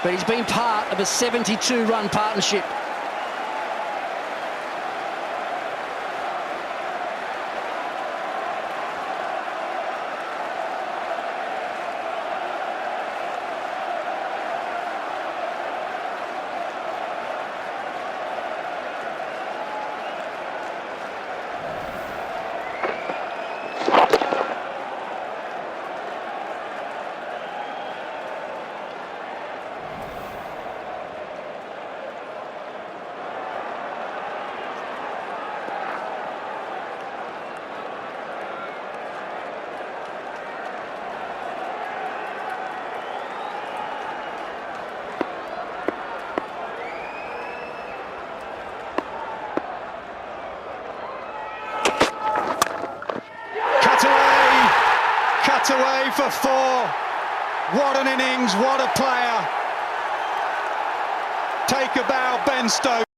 But he's been part of a 72-run partnership. Cut away for 4. What an innings, what a player. Take a bow, Ben Stokes.